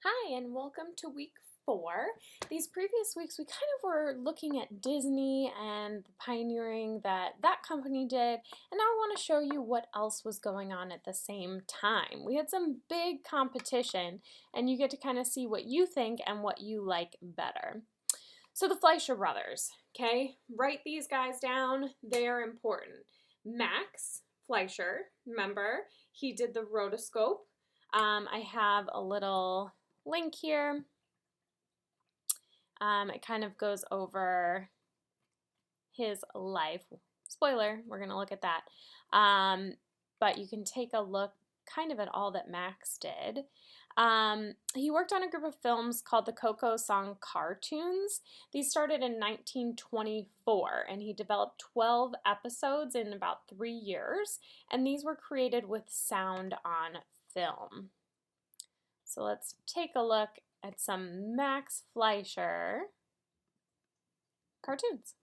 Hi, and welcome to week 4. These previous weeks, we kind of were looking at Disney and the pioneering that that company did, and now I want to show you what else was going on at the same time. We had some big competition, and you get to kind of see what you think and what you like better. So the Fleischer brothers, okay? Write these guys down. They are important. Max Fleischer, remember, he did the rotoscope. I have a little link here. It kind of goes over his life. Spoiler, we're going to look at that. But you can take a look kind of at all that Max did. He worked on a group of films called the Coco Song Cartoons. These started in 1924, and he developed 12 episodes in about 3 years, and these were created with sound on film. So let's take a look at some Max Fleischer cartoons.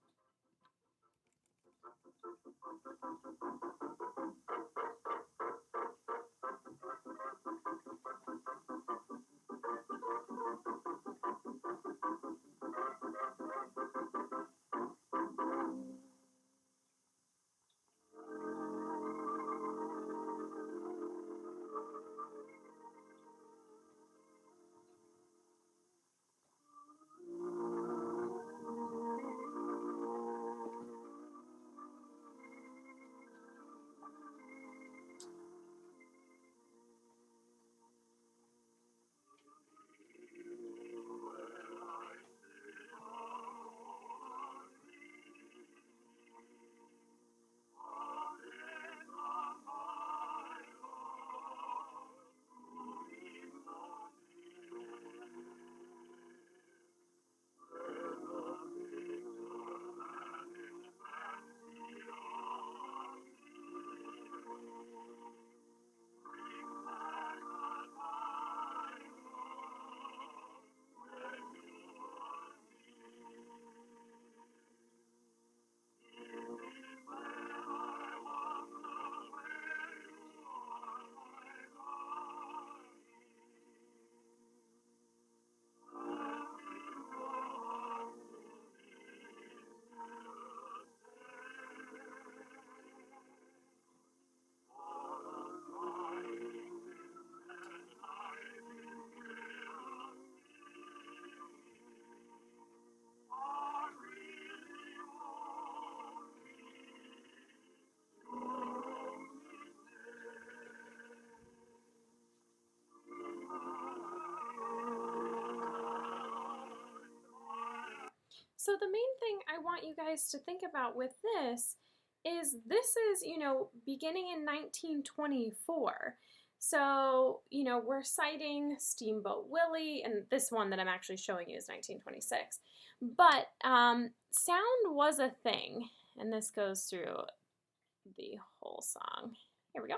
So the main thing I want you guys to think about with this is beginning in 1924. So, we're citing Steamboat Willie, and this one that I'm actually showing you is 1926. But sound was a thing, and this goes through the whole song. Here we go.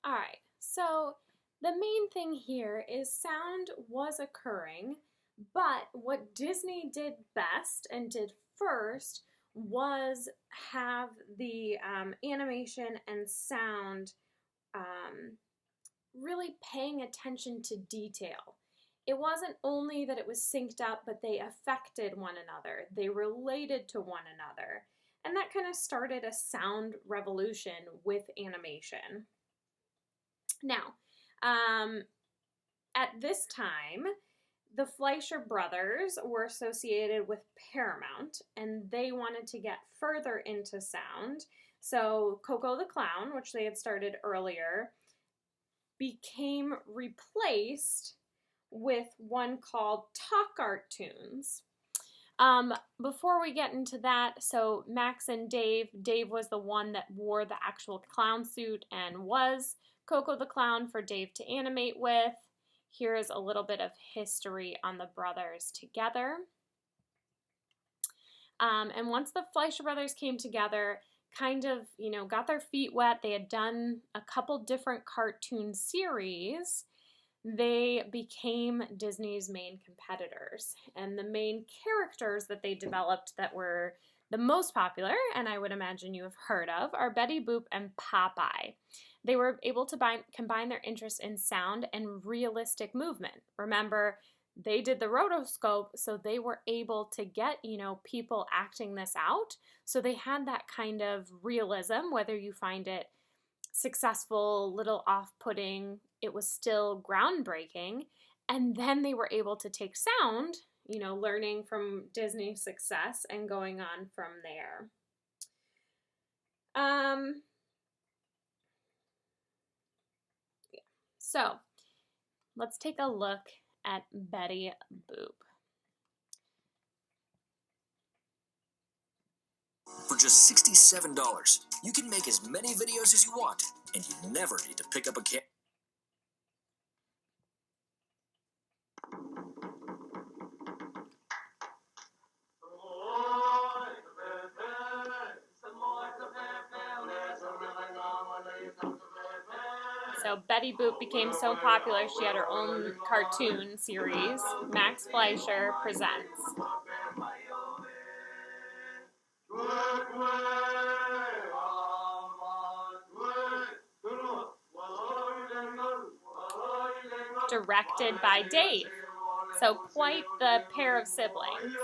All right, so the main thing here is sound was occurring, but what Disney did best and did first was have the animation and sound really paying attention to detail. It wasn't only that it was synced up, but they affected one another. They related to one another. And that kind of started a sound revolution with animation. Now, at this time, the Fleischer brothers were associated with Paramount, and they wanted to get further into sound. So Coco the Clown, which they had started earlier, became replaced with one called Talk Cartoons. Before we get into that, so Max and Dave was the one that wore the actual clown suit and was Coco the Clown for Dave to animate with. Here is a little bit of history on the brothers together. And once the Fleischer brothers came together, kind of, got their feet wet, they had done a couple different cartoon series, they became Disney's main competitors. And the main characters that they developed that were the most popular, and I would imagine you have heard of, are Betty Boop and Popeye. They were able to combine their interest in sound and realistic movement. Remember, they did the rotoscope, so they were able to get, people acting this out. So they had that kind of realism, whether you find it successful, little off-putting, it was still groundbreaking. And then they were able to take sound, learning from Disney's success and going on from there. So let's take a look at Betty Boop. For just $67, you can make as many videos as you want, and you never need to pick up a camera. So Betty Boop became so popular, she had her own cartoon series, Max Fleischer Presents. Directed by Dave. So quite the pair of siblings.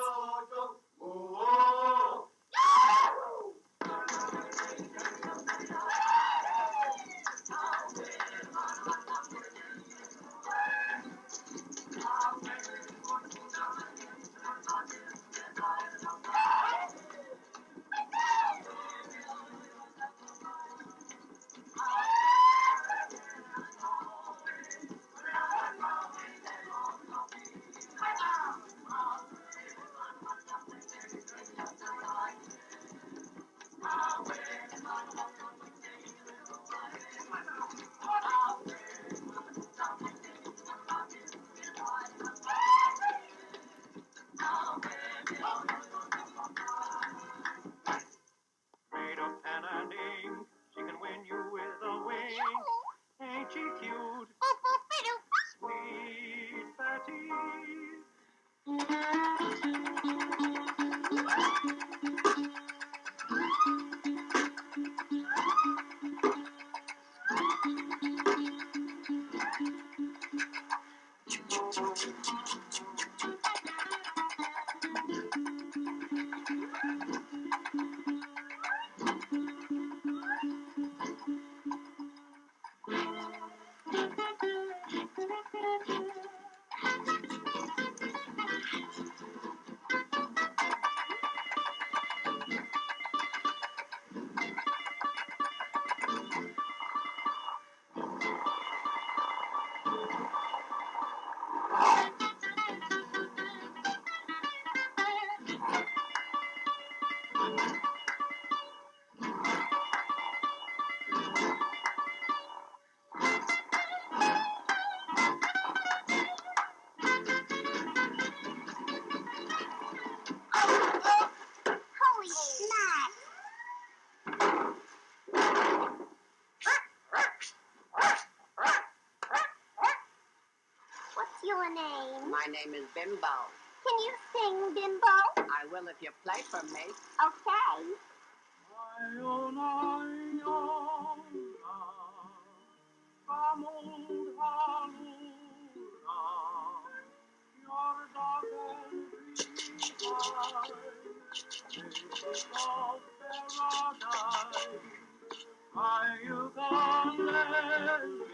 Your name? My name is Bimbo. Can you sing, Bimbo? I will if you play for me. Okay. From old Halula, your dark and dreamy eyes, of paradise. You can let me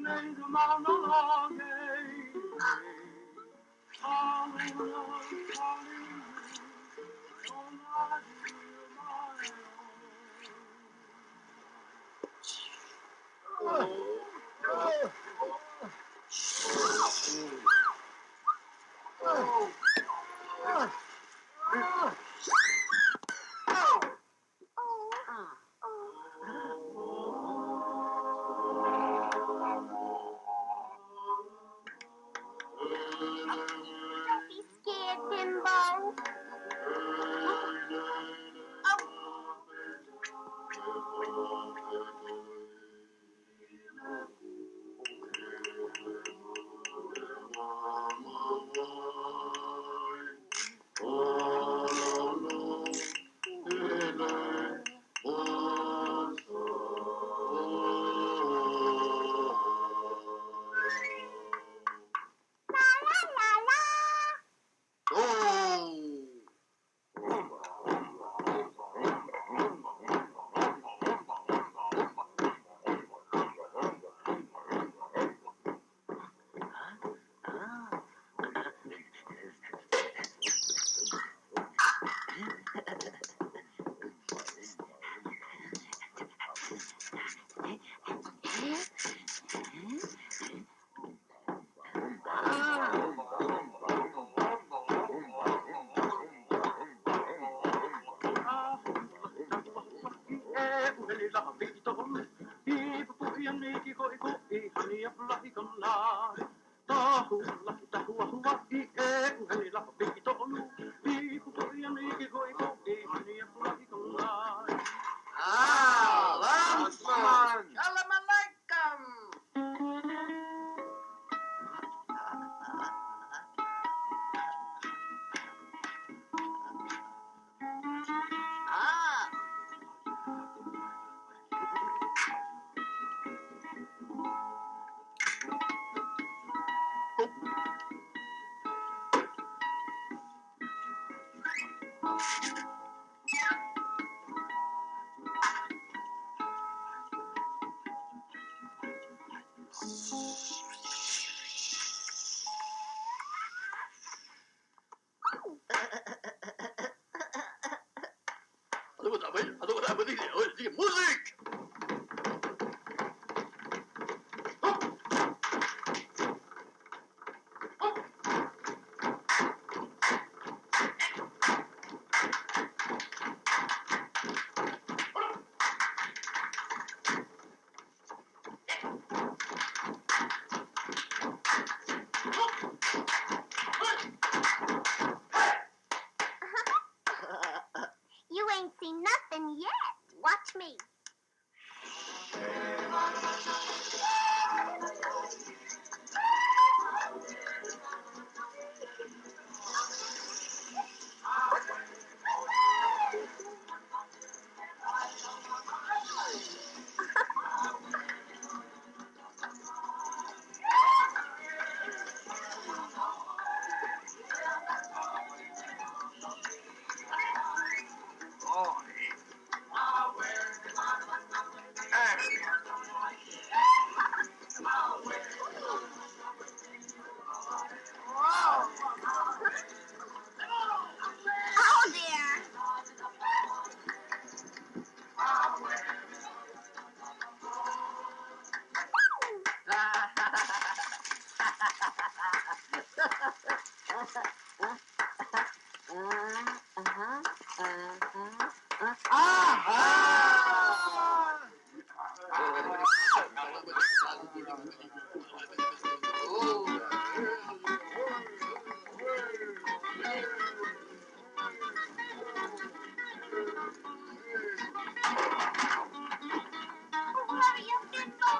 make a monologue. Halula, calling you, you're my dear, my own. Don't be scared, Bimbo. Salam alaikum. Musik! You ain't seen nothing yet. Watch me. Oh, dear. Hurry up, Bimbo.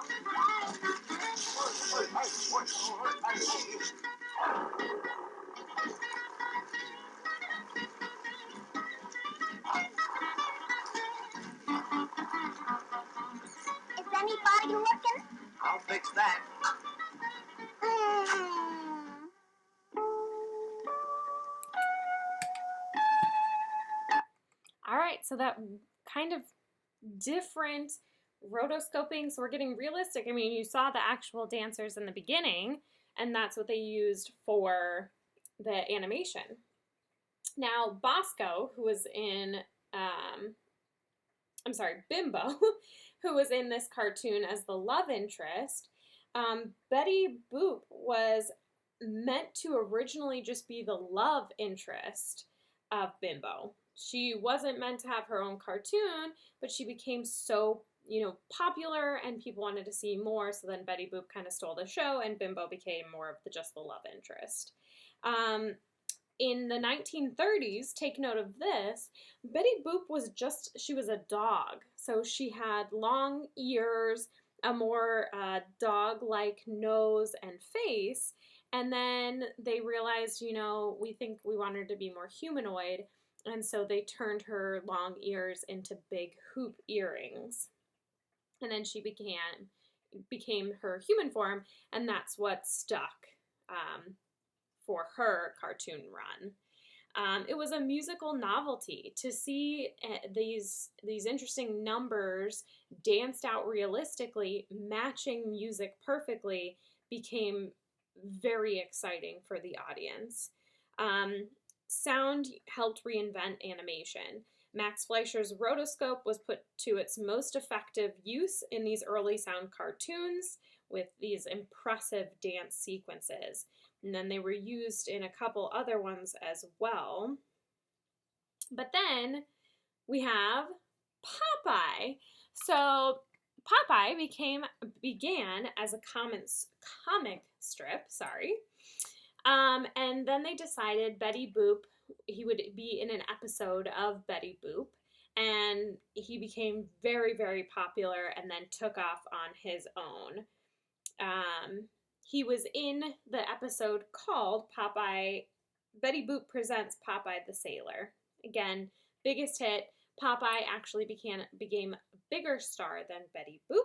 you looking? I'll fix that. All right, so that kind of different rotoscoping, so we're getting realistic. I mean, you saw the actual dancers in the beginning, and that's what they used for the animation. Now, Bosco, who was in, Bimbo, who was in this cartoon as the love interest, Betty Boop was meant to originally just be the love interest of Bimbo. She wasn't meant to have her own cartoon, but she became so, popular and people wanted to see more, so then Betty Boop kind of stole the show and Bimbo became more of just the love interest. In the 1930s, take note of this, Betty Boop she was a dog. So she had long ears, a more dog-like nose and face, and then they realized, we think we want her to be more humanoid, and so they turned her long ears into big hoop earrings. And then she became her human form, and that's what stuck for her cartoon run. It was a musical novelty to see these interesting numbers danced out realistically, matching music perfectly, became very exciting for the audience. Sound helped reinvent animation. Max Fleischer's rotoscope was put to its most effective use in these early sound cartoons with these impressive dance sequences. And then they were used in a couple other ones as well. But then we have Popeye. So Popeye began as a comic strip, and then they decided Betty Boop, he would be in an episode of Betty Boop, and he became very, very popular and then took off on his own. He was in the episode called Betty Boop Presents Popeye the Sailor. Again, biggest hit. Popeye actually became a bigger star than Betty Boop.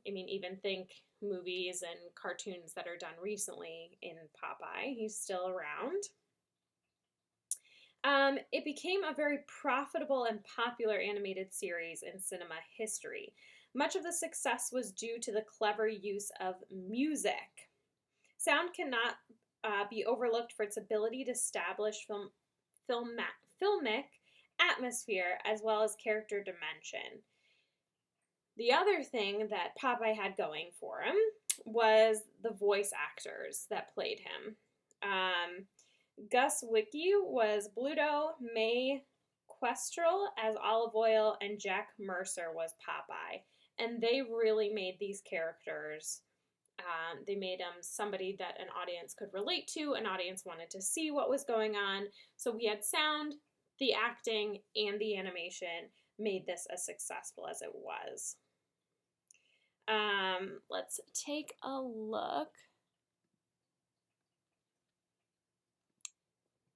Even think movies and cartoons that are done recently in Popeye. He's still around. It became a very profitable and popular animated series in cinema history. Much of the success was due to the clever use of music. Sound cannot be overlooked for its ability to establish filmic atmosphere as well as character dimension. The other thing that Popeye had going for him was the voice actors that played him. Gus Wickie was Bluto, Mae Questrel as Olive Oyl, and Jack Mercer was Popeye. And they really made these characters, they made them somebody that an audience could relate to, an audience wanted to see what was going on. So we had sound, the acting, and the animation made this as successful as it was. Let's take a look.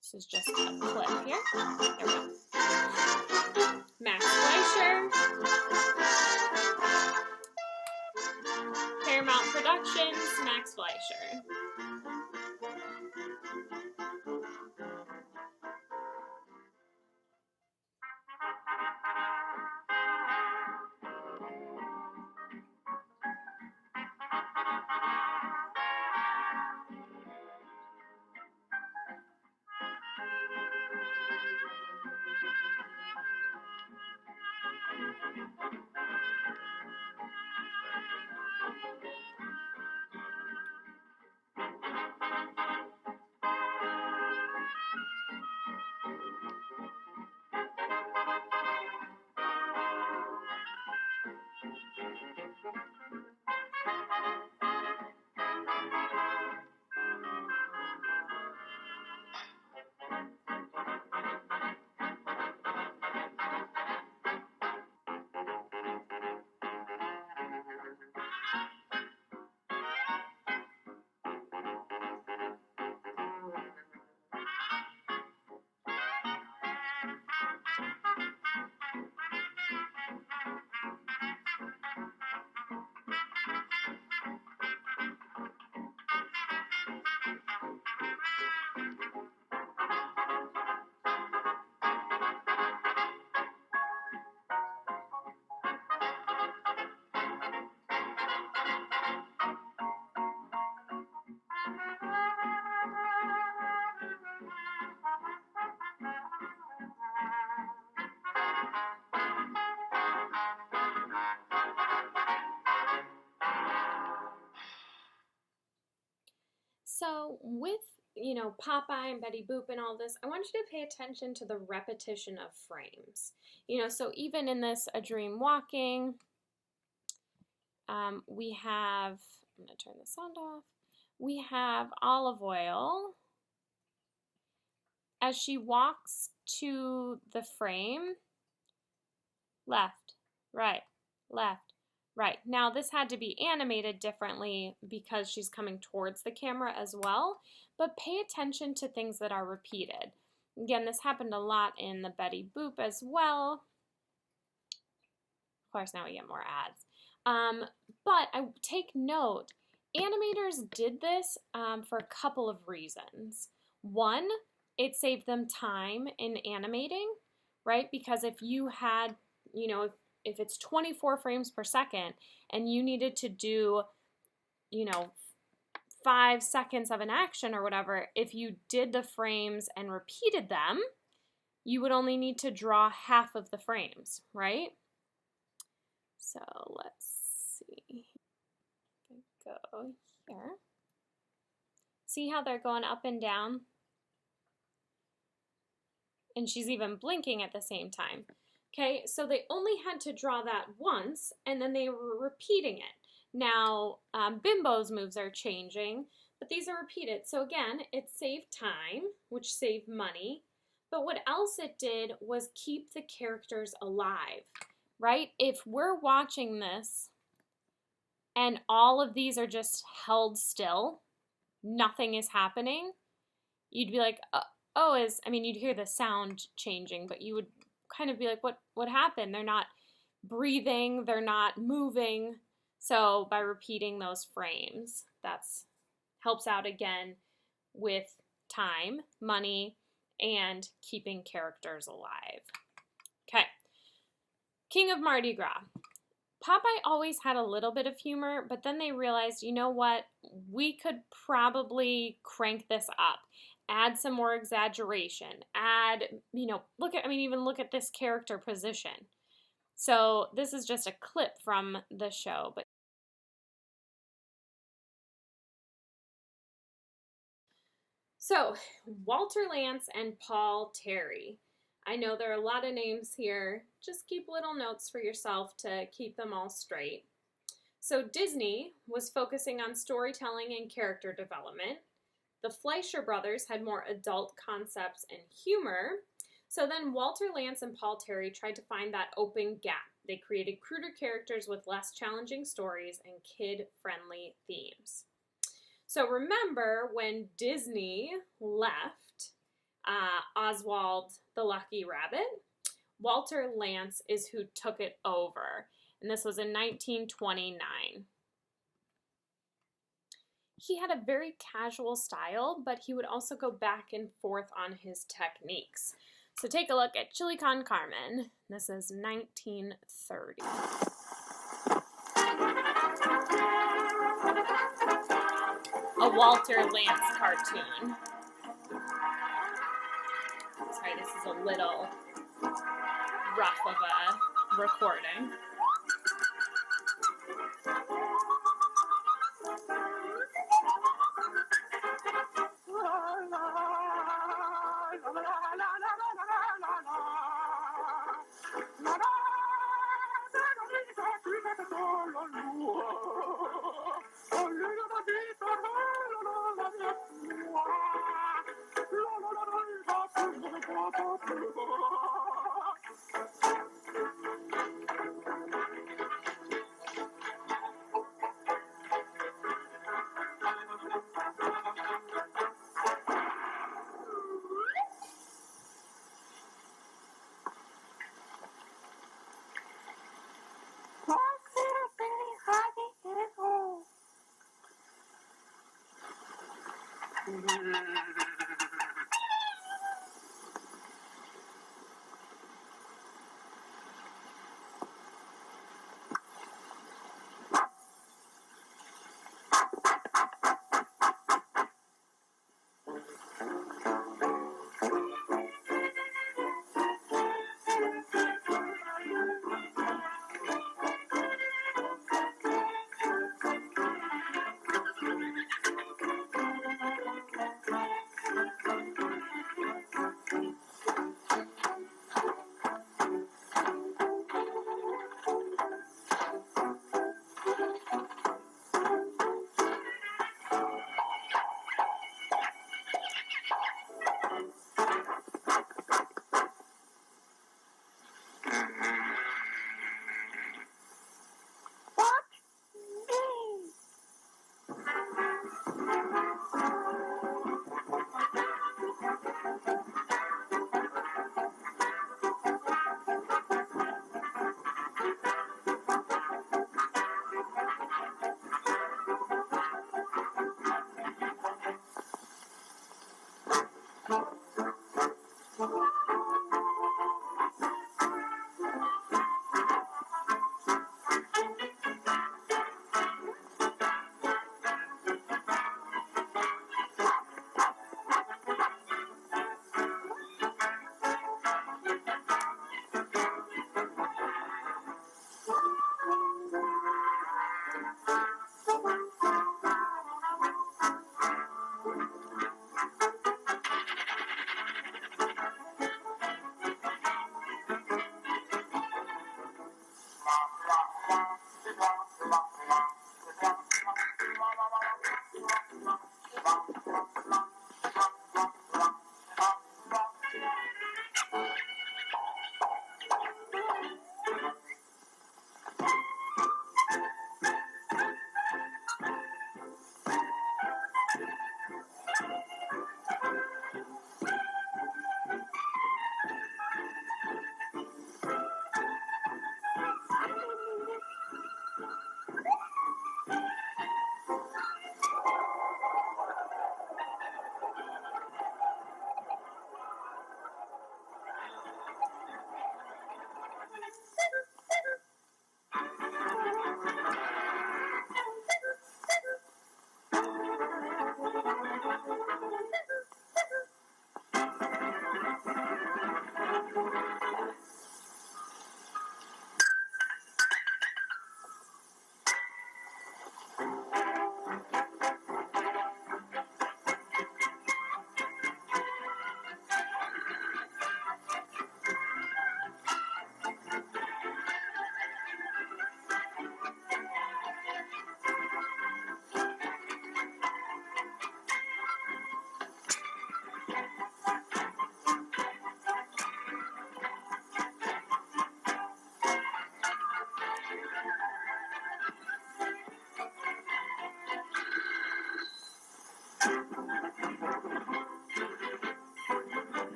This is just a clip here. There we go. Max Fleischer, Paramount Productions, Max Fleischer. So with, Popeye and Betty Boop and all this, I want you to pay attention to the repetition of frames. So even in this A Dream Walking, we have, I'm going to turn the sound off, we have Olive Oyl as she walks to the frame, left, right, left, right. Now this had to be animated differently because she's coming towards the camera as well, but pay attention to things that are repeated. Again, this happened a lot in the Betty Boop as well. Of course, now we get more ads. But I take note, animators did this for a couple of reasons. One, it saved them time in animating, right? Because if you had, if it's 24 frames per second and you needed to do, 5 seconds of an action or whatever, if you did the frames and repeated them, you would only need to draw half of the frames, right? So let's see. Go here. See how they're going up and down? And she's even blinking at the same time. Okay, so they only had to draw that once, and then they were repeating it. Now, Bimbo's moves are changing, but these are repeated. So again, it saved time, which saved money. But what else it did was keep the characters alive, right? If we're watching this and all of these are just held still, nothing is happening, you'd be like, you'd hear the sound changing, but you would kind of be like, what happened? They're not breathing, they're not moving. So by repeating those frames, that's helps out again with time, money, and keeping characters alive. Okay, King of Mardi Gras. Popeye always had a little bit of humor, but then they realized, you know what, we could probably crank this up. Add some more exaggeration, even look at this character position. So this is just a clip from the show. So Walter Lantz and Paul Terry. I know there are a lot of names here. Just keep little notes for yourself to keep them all straight. So Disney was focusing on storytelling and character development. The Fleischer brothers had more adult concepts and humor. So then Walter Lantz and Paul Terry tried to find that open gap. They created cruder characters with less challenging stories and kid-friendly themes. So remember when Disney left Oswald the Lucky Rabbit, Walter Lantz is who took it over. And this was in 1929. He had a very casual style, but he would also go back and forth on his techniques. So take a look at Chili Con Carmen. This is 1930. A Walter Lantz cartoon. Sorry, this is a little rough of a recording.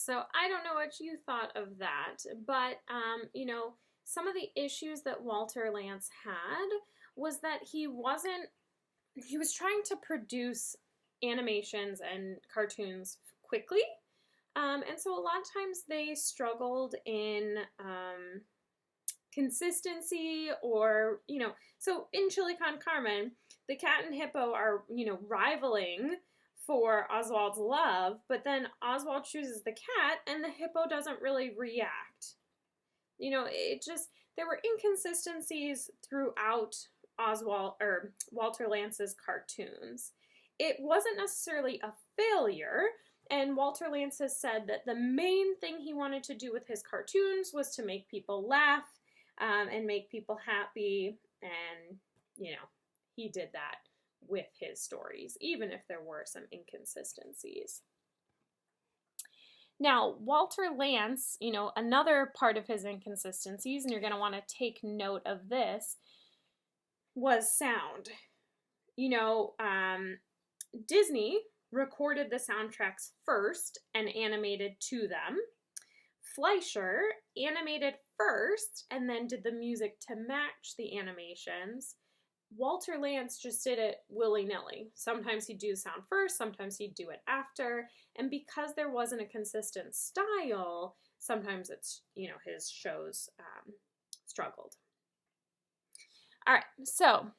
So I don't know what you thought of that, but you know, some of the issues that Walter Lantz had was that he was trying to produce animations and cartoons quickly. And so a lot of times they struggled in consistency, or, you know, so in Chili Con Carmen, the cat and hippo are, you know, rivaling for Oswald's love, but then Oswald chooses the cat and the hippo doesn't really react. You know, there were inconsistencies throughout Walter Lantz's cartoons. It wasn't necessarily a failure, and Walter Lantz has said that the main thing he wanted to do with his cartoons was to make people laugh and make people happy, and, you know, he did that with his stories, even if there were some inconsistencies. Now, Walter Lantz, you know, another part of his inconsistencies, and you're going to want to take note of this, was sound. You know, Disney recorded the soundtracks first and animated to them. Fleischer animated first and then did the music to match the animations. Walter Lantz just did it willy-nilly. Sometimes he'd do the sound first, sometimes he'd do it after, and because there wasn't a consistent style, sometimes it's, you know, his shows struggled. All right, so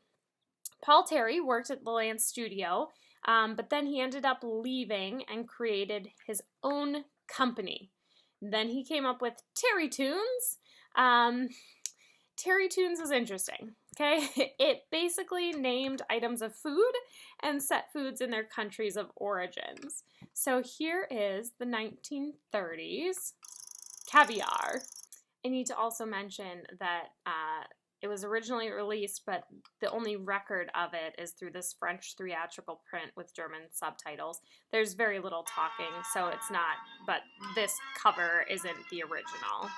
Paul Terry worked at the Lantz studio, but then he ended up leaving and created his own company. Then he came up with Terry Tunes. Terry Tunes is interesting, okay? It basically named items of food and set foods in their countries of origins. So here is the 1930s caviar. I need to also mention that it was originally released, but the only record of it is through this French theatrical print with German subtitles. There's very little talking, so it's not, but this cover isn't the original.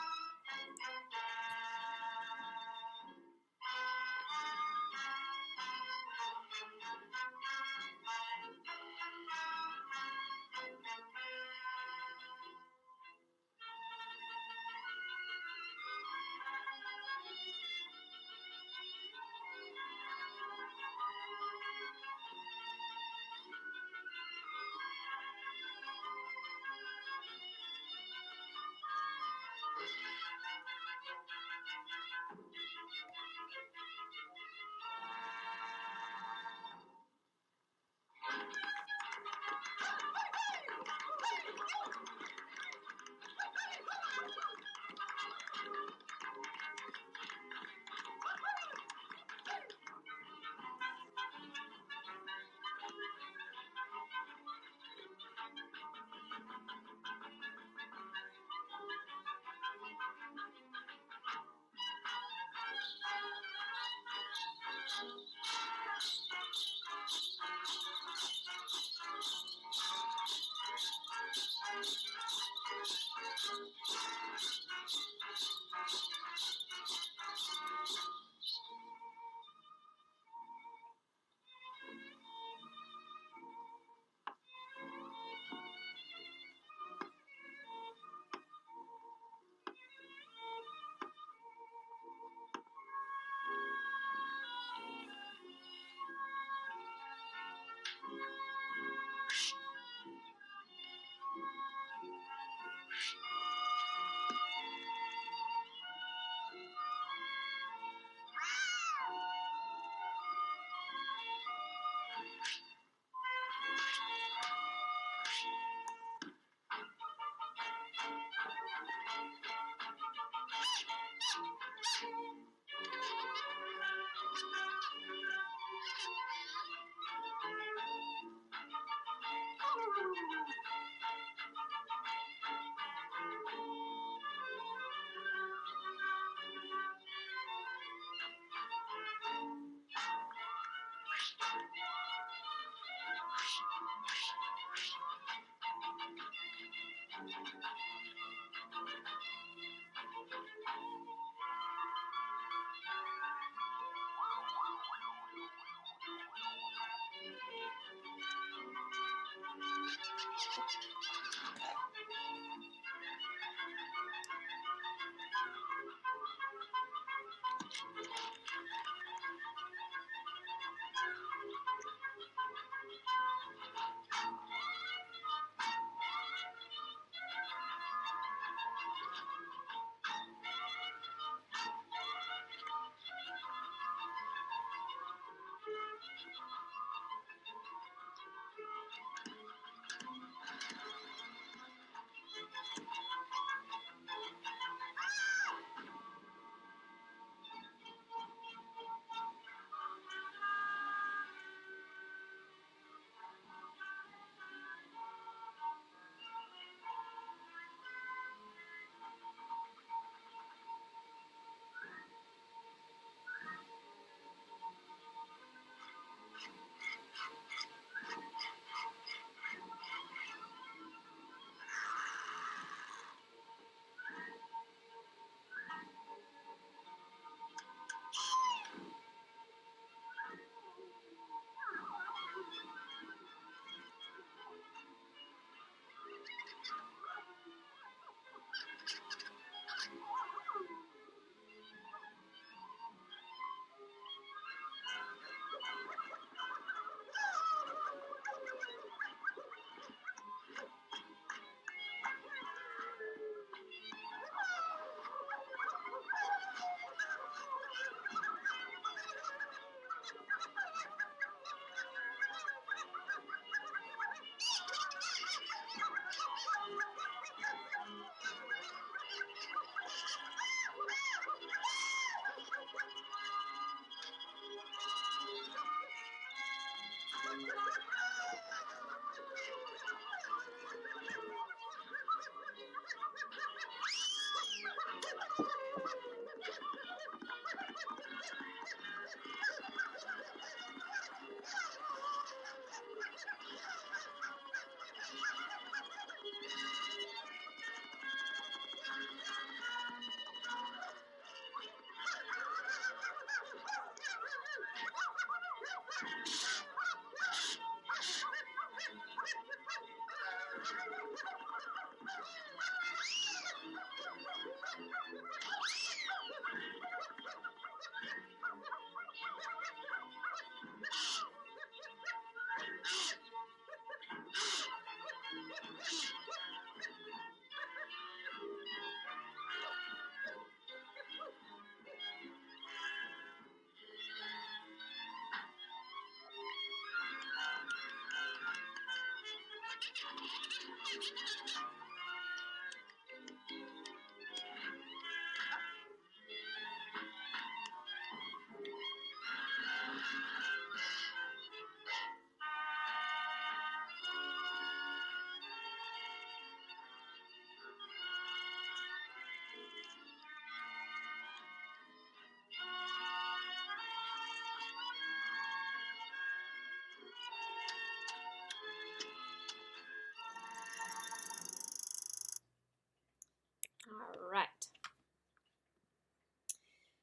All right.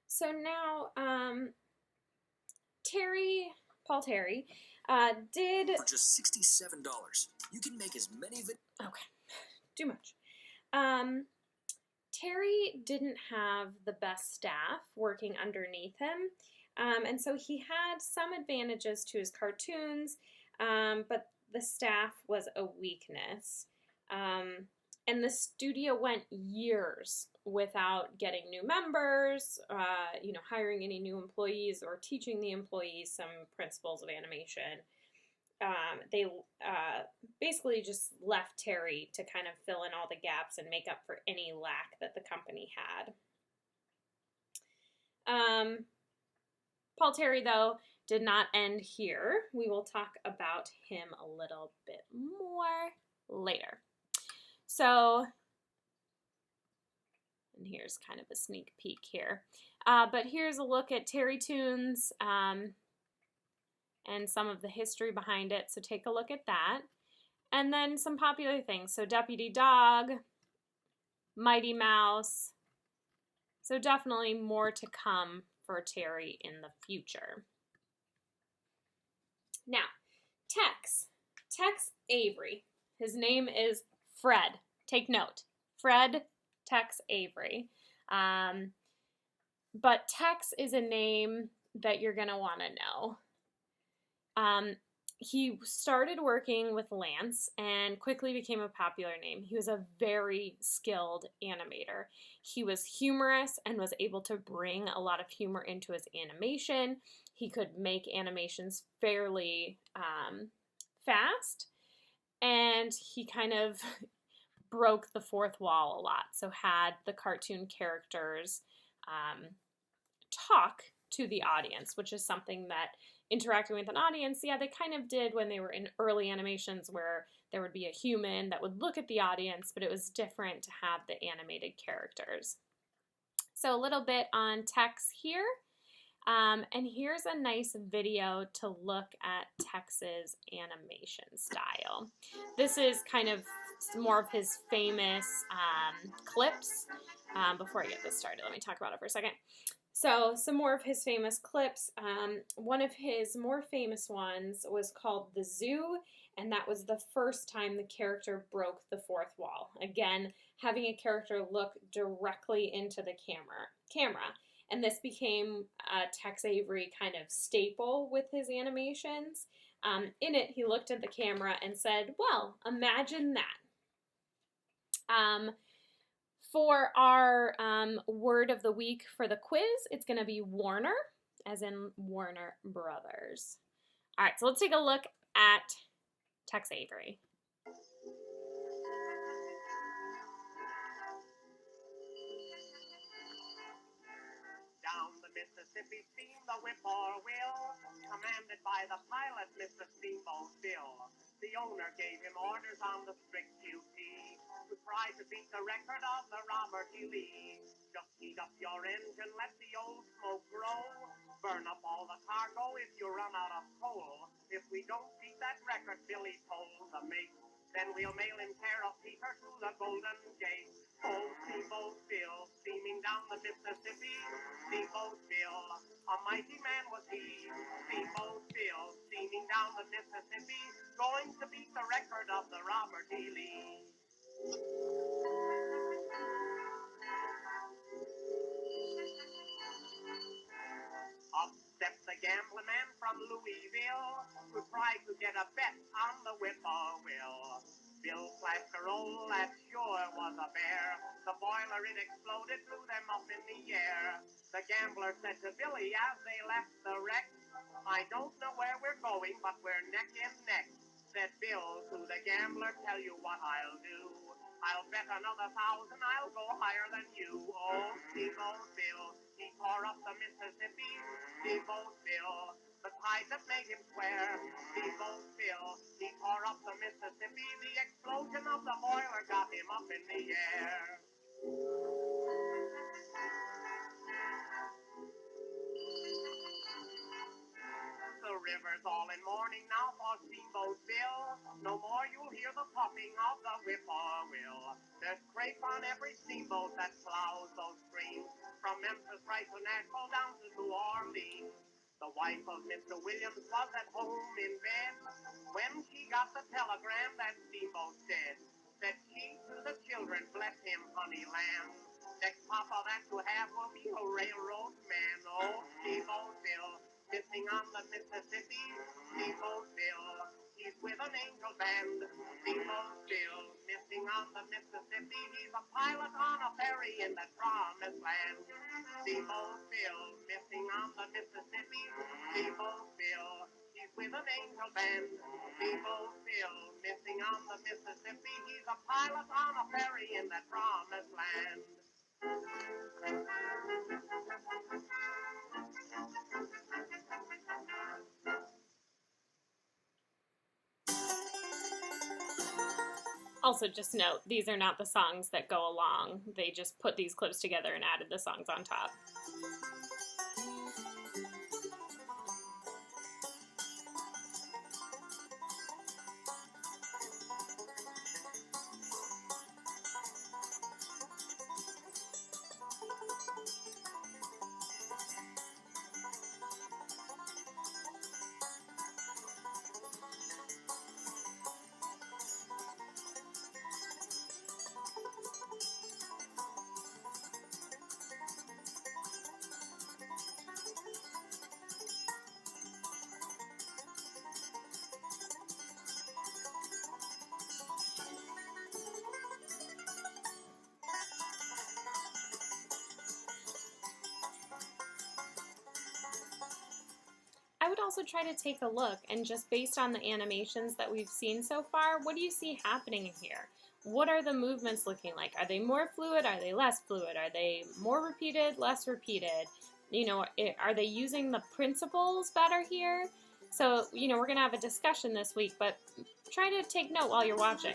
So now, Paul Terry, did... For just $67, you can make as many videos... Okay, too much. Terry didn't have the best staff working underneath him, and so he had some advantages to his cartoons, but the staff was a weakness. And the studio went years without getting new members, hiring any new employees or teaching the employees some principles of animation. They basically just left Terry to kind of fill in all the gaps and make up for any lack that the company had. Paul Terry, though, did not end here. We will talk about him a little bit more later. So, and here's kind of a sneak peek here. But here's a look at Terry Toons and some of the history behind it. So take a look at that. And then some popular things. So Deputy Dog, Mighty Mouse. So definitely more to come for Terry in the future. Now, Tex Avery. His name is Fred. Take note. Fred Tex Avery. But Tex is a name that you're going to want to know. He started working with Lance and quickly became a popular name. He was a very skilled animator. He was humorous and was able to bring a lot of humor into his animation. he could make animations fairly fast, and he kind of broke the fourth wall a lot. So had the cartoon characters talk to the audience, which is something that interacting with an audience, yeah, they kind of did when they were in early animations where there would be a human that would look at the audience, but it was different to have the animated characters. So a little bit on Tex here. And here's a nice video to look at Tex's animation style. This is kind of more of his famous clips. Before I get this started, let me talk about it for a second. So some more of his famous clips. One of his more famous ones was called The Zoo, and that was the first time the character broke the fourth wall. Again, having a character look directly into the camera. And this became Tex Avery kind of staple with his animations. In it, he looked at the camera and said, well, imagine that. For our word of the week for the quiz, it's going to be Warner, as in Warner Brothers. All right, so let's take a look at Tex Avery. Down the Mississippi steam the whippoorwill, commanded by the pilot, Mr. Steamboat Bill. The owner gave him orders on the strict QT to try to beat the record of the Robert E. Lee. Just heat up your engine, let the old smoke grow, burn up all the cargo if you run out of coal. If we don't beat that record, Billy told the mate, then we'll mail him care of Peter to the Golden Gate. Oh, Steamboat Bill, steaming down the Mississippi. Steamboat Bill, a mighty man was he. Steamboat Bill, steaming down the Mississippi, going to beat the record of the Robert E. Lee. Up stepped the gambler man from Louisville to try to get a bet on the whippoorwill. Bill flashed a roll that sure was a bear. The boiler, it exploded, blew them up in the air. The gambler said to Billy as they left the wreck, I don't know where we're going, but we're neck and neck. Said Bill to the gambler, tell you what I'll do. I'll bet another 1,000, I'll go higher than you. Oh, Steamboat Bill, he tore up the Mississippi. Steamboat Bill, the tide that made him swear. Steamboat Bill, he tore up the Mississippi. The explosion of the boiler got him up in the air. The river's all in mourning now for Steamboat Bill. No more you'll hear the puffing of the whippoorwill. There's crape on every steamboat that plows those streams, from Memphis right to Nashville down to New Orleans. The wife of Mr. Williams was at home in bed when she got the telegram that Steamboat's dead. Said she to the children, bless him, honey lamb. Next papa that you have will be a railroad man. Oh, Steamboat Bill, missing on the Mississippi. Steamboat Bill, he's with an angel band. Steamboat Bill, missing on the Mississippi. He's a pilot on a ferry in the promised land. Steamboat Bill, missing on the Mississippi. Steamboat Bill, he's with an angel band. Steamboat Bill, missing on the Mississippi. He's a pilot on a ferry in the promised land. Also, just note, these are not the songs that go along. They just put these clips together and added the songs on top. also try to take a look and just based on the animations that we've seen so far, what do you see happening here? What are the movements looking like? Are they more fluid? Are they less fluid? Are they more repeated, less repeated? You know, are they using the principles better here? So, you know, we're going to have a discussion this week, but try to take note while you're watching.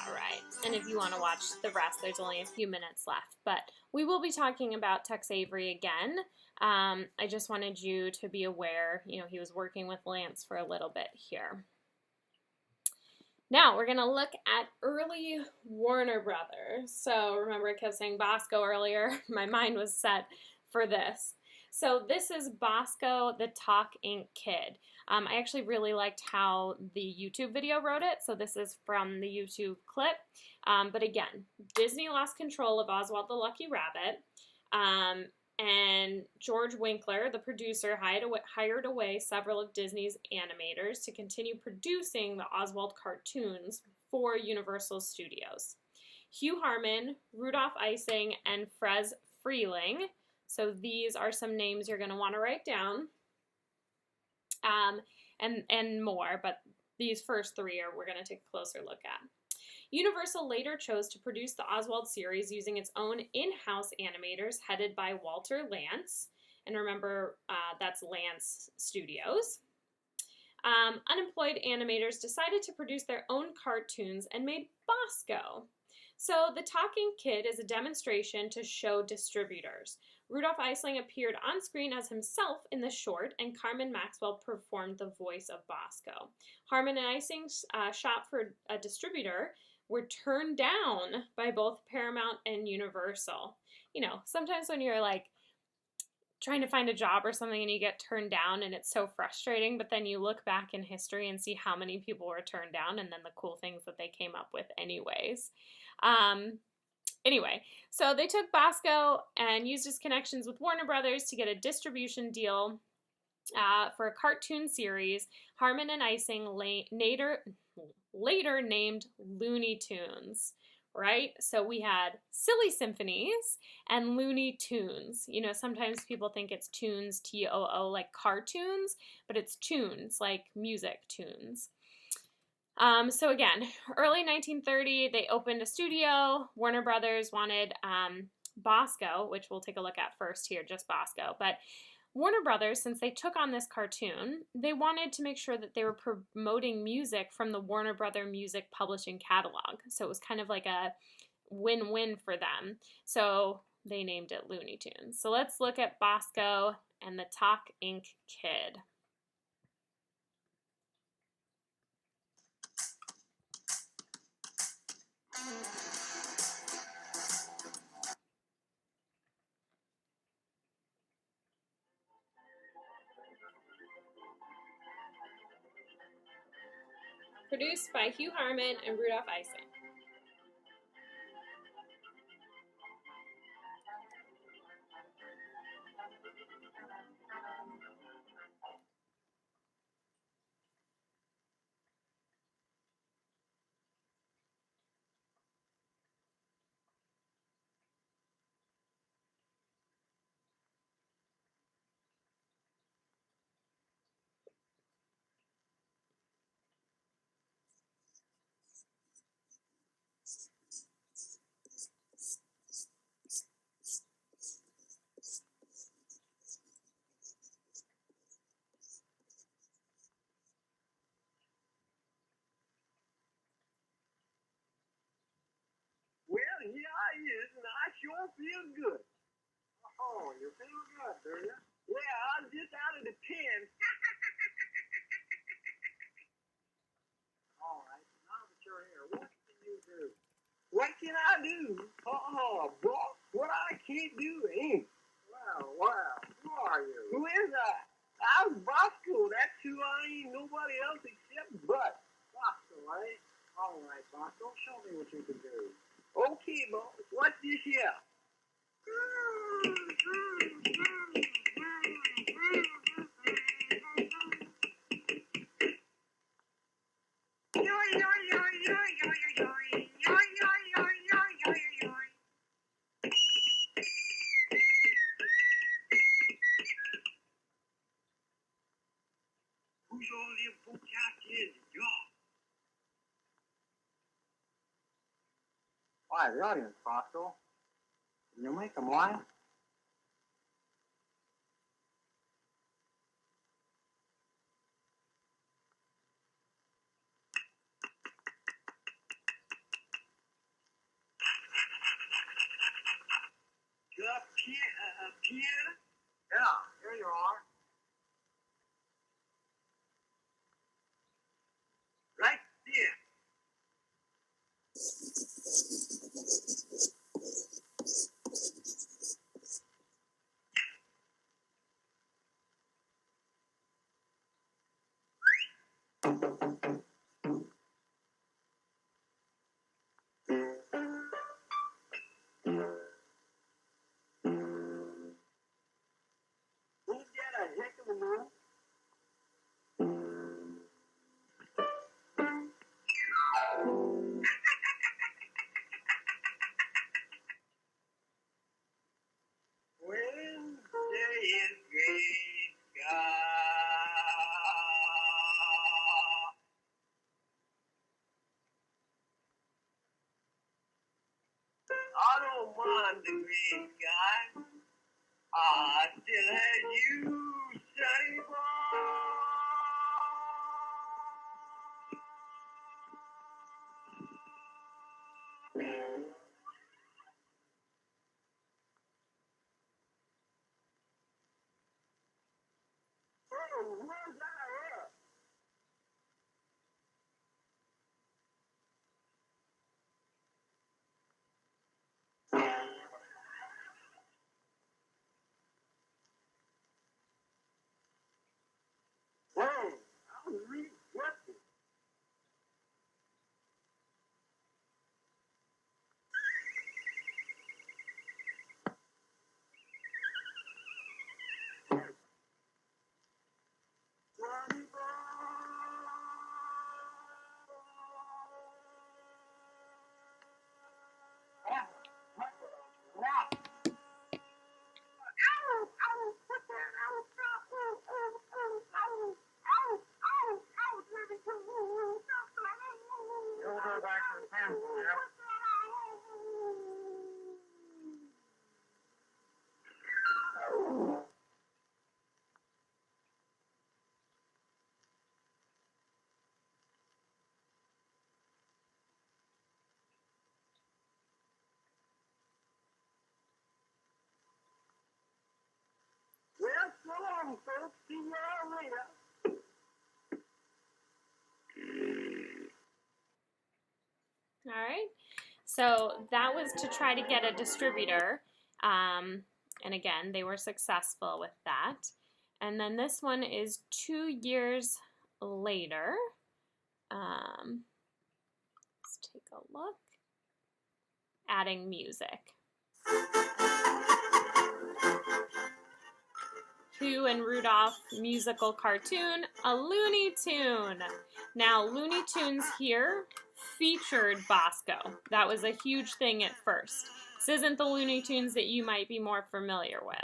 All right, and if you want to watch the rest, there's only a few minutes left, but we will be talking about Tex Avery again. I just wanted you to be aware, you know, he was working with Lance for a little bit here. Now, we're going to look at early Warner Brothers. So remember I kept saying Bosco earlier? My mind was set for this. So this is Bosco the Talk Ink Kid. I actually really liked how the YouTube video wrote it. So this is from the YouTube clip. But again, Disney lost control of Oswald the Lucky Rabbit. And George Winkler, the producer, hired away several of Disney's animators to continue producing the Oswald cartoons for Universal Studios. Hugh Harman, Rudolph Ising, and Frez Freeling. So these are some names you're going to want to write down. And more, but these first three we're going to take a closer look at. Universal later chose to produce the Oswald series using its own in-house animators headed by Walter Lantz. And remember, that's Lantz Studios. Unemployed animators decided to produce their own cartoons and made Bosco. So the Talking Kid is a demonstration to show distributors. Rudolph Ising appeared on screen as himself in the short, and Carmen Maxwell performed the voice of Bosco. Harman and Ising shot for a distributor were turned down by both Paramount and Universal. You know, sometimes when you're like trying to find a job or something and you get turned down and it's so frustrating, but then you look back in history and see how many people were turned down and then the cool things that they came up with anyways. Anyway, so they took Bosco and used his connections with Warner Brothers to get a distribution deal for a cartoon series, Harmon and Ising later named Looney Tunes, right? So we had Silly Symphonies and Looney Tunes. You know, sometimes people think it's tunes, T-O-O, like cartoons, but it's tunes, like music tunes. So again, early 1930, they opened a studio. Warner Brothers wanted Bosco, which we'll take a look at first here, just Bosco. But Warner Brothers, since they took on this cartoon, they wanted to make sure that they were promoting music from the Warner Brother Music Publishing catalog. So it was kind of like a win-win for them. So they named it Looney Tunes. So let's look at Bosco and the Talk Inc. Kid. Produced by Hugh Harmon and Rudolph Ising. Well, here I is, and I sure feel good. Oh, you feel good, do you? Yeah, I'm just out of the pen. All right, now that you're here, what can you do? What can I do? Boss, what I can't do ain't. Well, who are you? Who is I? I'm Bosco. That's who I ain't. Nobody else except Bud. Bosco, eh? All right, Bosco, show me what you can do. Okay, boss. What's this here? Who's all them folks out there in the yard? Why, the audience, Bosco. Can you make them laugh? Piano? Yeah, here you are. Right there. Ain't that a heck of a move? When there is great God. I don't mind the great God. I still have you, Sonny Boy. Oh, where's that at? long, folks. See y'all later. All right, so that was to try to get a distributor, and again, they were successful with that. And then this one is 2 years later. Let's take a look. Adding music. Who and Rudolph musical cartoon, a Looney Tune. Now, Looney Tunes here featured Bosco. That was a huge thing at first. This isn't the Looney Tunes that you might be more familiar with.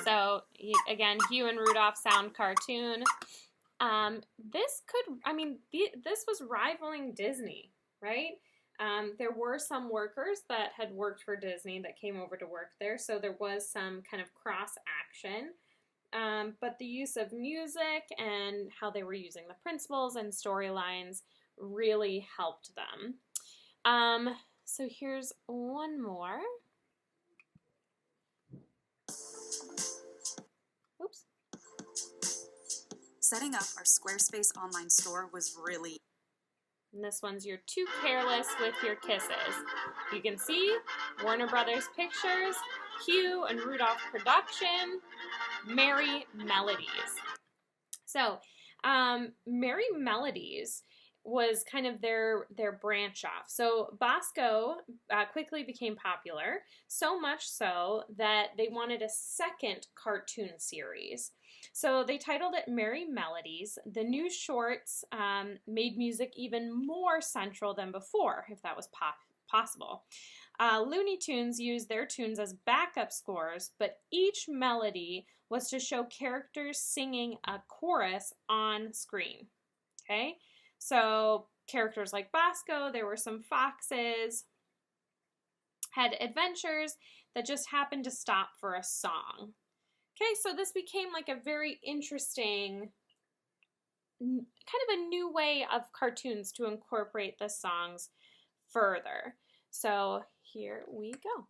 So again, Hugh and Rudolph sound cartoon. This was rivaling Disney, right? There were some workers that had worked for Disney that came over to work there, so there was some kind of cross action. But the use of music and how they were using the principles and storylines really helped them. So here's one more. Oops. Setting up our Squarespace online store was really... And this one's You're Too Careless with Your Kisses. You can see Warner Brothers Pictures, Hugh and Rudolph Production, Merry Melodies. So, Merry Melodies was kind of their branch off. So Bosco quickly became popular, so much so that they wanted a second cartoon series. So they titled it Merry Melodies. The new shorts made music even more central than before, if that was possible. Looney Tunes used their tunes as backup scores, but each melody was to show characters singing a chorus on screen. Okay? So characters like Bosco, there were some foxes, had adventures that just happened to stop for a song. Okay, so this became like a very interesting, kind of a new way of cartoons to incorporate the songs further. So here we go.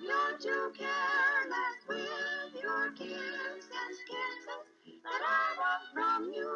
You're too careless with your kisses that I want from you.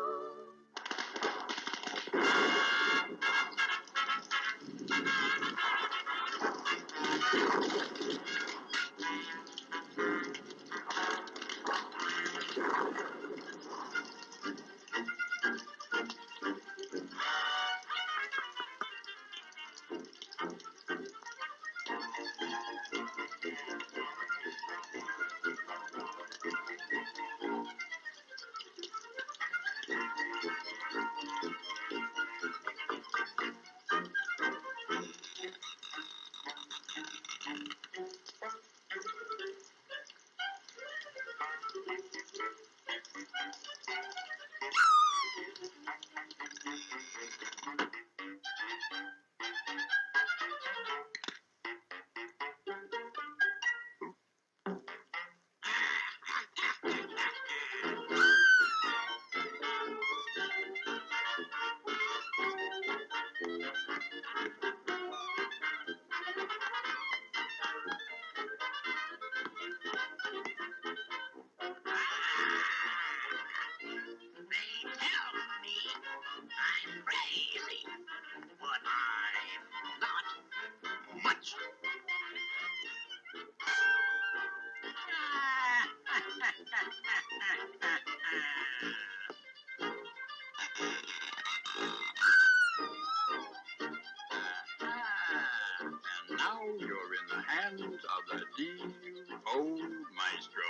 maestro.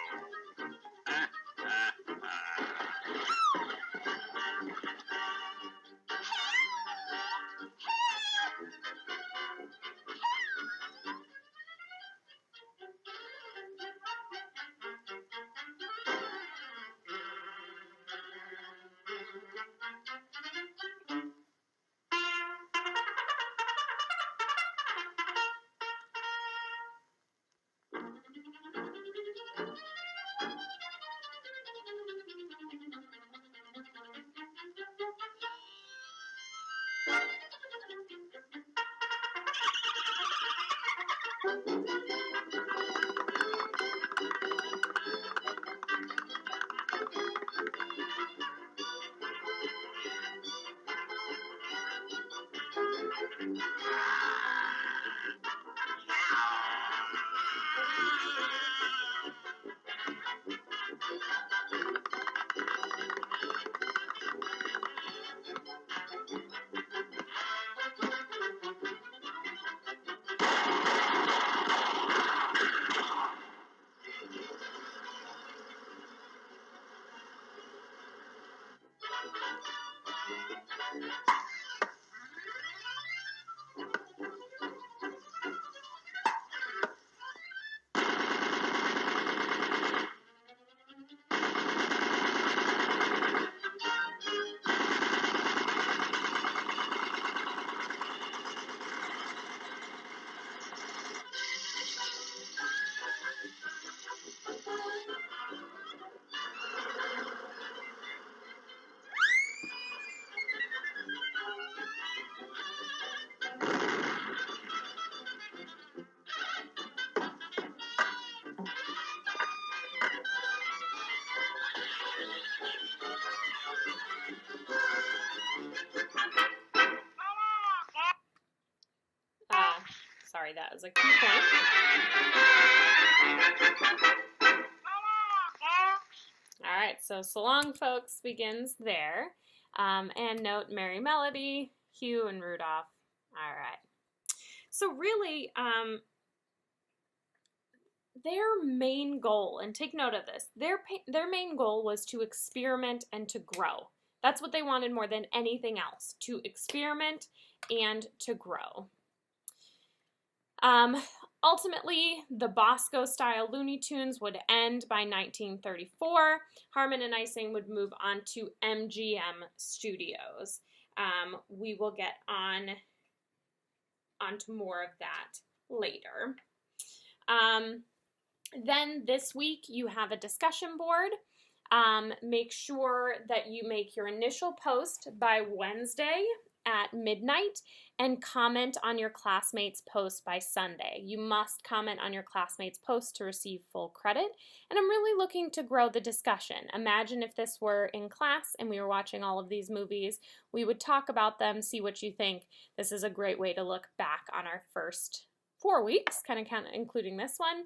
Sorry, that was a key point. All right, so long, folks begins there. And note Merry Melody, Hugh, and Rudolph. All right. So really, their main goal, and take note of this, their main goal was to experiment and to grow. That's what they wanted more than anything else, to experiment and to grow. Ultimately, the Bosco-style Looney Tunes would end by 1934. Harmon and Ising would move on to MGM Studios. We will get onto more of that later. Then this week you have a discussion board. Make sure that you make your initial post by Wednesday at midnight and comment on your classmates' post by Sunday. You must comment on your classmates' post to receive full credit. And I'm really looking to grow the discussion. Imagine if this were in class and we were watching all of these movies. We would talk about them, see what you think. This is a great way to look back on our first 4 weeks, kind of including this one.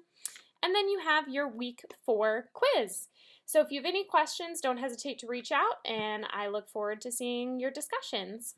And then you have your week 4 quiz. So if you have any questions, don't hesitate to reach out, and I look forward to seeing your discussions.